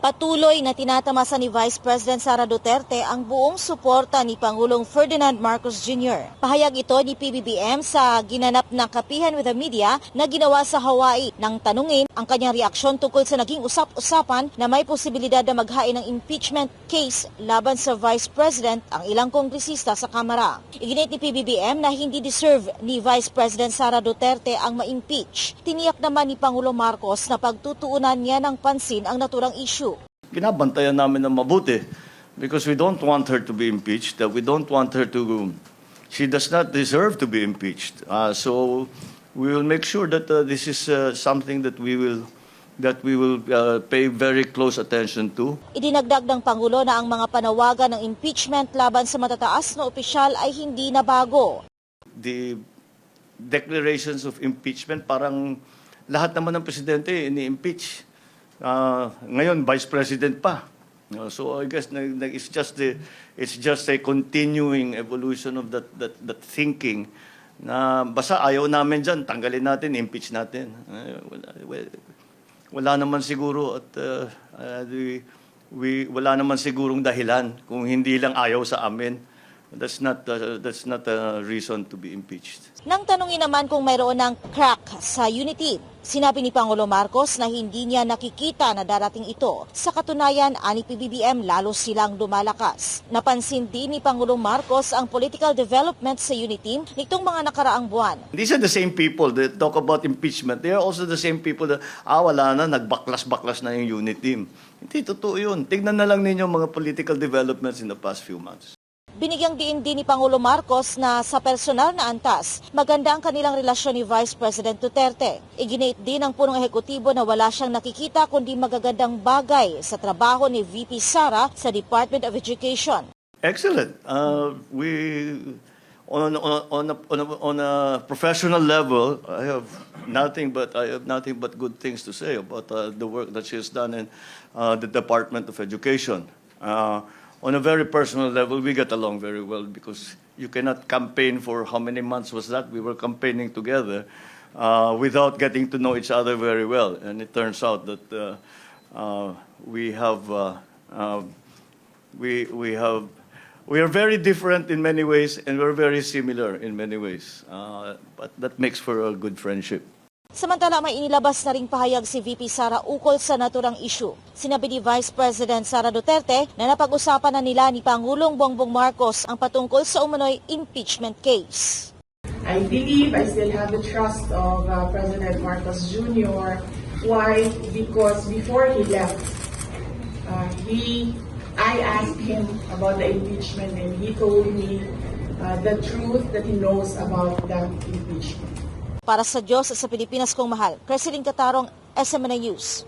Patuloy na tinatamasa ni Vice President Sara Duterte ang buong suporta ni Pangulong Ferdinand Marcos Jr. Pahayag ito ni PBBM sa ginanap na kapihan with the media na ginawa sa Hawaii nang tanungin ang kanyang reaksyon tungkol sa naging usap-usapan na may posibilidad na maghain ng impeachment case laban sa Vice President ang ilang kongresista sa Kamara. Iginit ni PBBM na hindi deserve ni Vice President Sara Duterte ang ma-impeach. Tiniyak naman ni Pangulong Marcos na pagtutuunan niya ng pansin ang naturang issue. Binabantayan namin ng mabuti because we don't want her to be impeached. We don't want her to, she does not deserve to be impeached. So we will make sure that this is something that we will pay very close attention to. Idinagdag ng Pangulo na ang mga panawagan ng impeachment laban sa matataas na opisyal ay hindi na bago. The declarations of impeachment, parang lahat naman ng presidente ini-impeach. Ngayon, Vice President pa. So I guess it's just a continuing evolution of that thinking na basta ayaw namin dyan, tanggalin natin, impeach natin. Wala naman siguro at wala naman sigurong dahilan kung hindi lang ayaw sa amin. That's not a reason to be impeached. Nang tanungin naman kung mayroon ng crack sa unity, sinabi ni Pangulo Marcos na hindi niya nakikita na darating ito. Sa katunayan, ani PBBM lalo silang lumalakas. Napansin din ni Pangulong Marcos ang political development sa unity nitong mga nakaraang buwan. These are the same people that talk about impeachment. They are also the same people that, wala na, nagbaklas-baklas na yung unit team. Hindi totoo yun. Tignan na lang ninyo mga political developments in the past few months. Binigyang diin din ni Pangulo Marcos na sa personal na antas, maganda ang kanilang relasyon ni Vice President Duterte. Iginit din ng punong ehekutibo na wala siyang nakikita kundi magagandang bagay sa trabaho ni VP Sara sa Department of Education. Excellent. On a professional level, I have nothing but good things to say about the work that she has done in the Department of Education. On a very personal level, we get along very well because you cannot campaign for how many months was that? We were campaigning together without getting to know each other very well. And it turns out that we are very different in many ways and we're very similar in many ways. But that makes for a good friendship. Samantala, may inilabas na ring pahayag si VP Sara ukol sa naturang issue. Sinabi ni Vice President Sara Duterte na napag-usapan na nila ni Pangulong Bongbong Marcos ang patungkol sa umano'y impeachment case. I believe I still have the trust of President Marcos Jr. Why? Because before he left, I asked him about the impeachment and he told me the truth that he knows about that impeachment. Para sa Diyos at sa Pilipinas kong mahal, Creseline Catarong, SMNA News.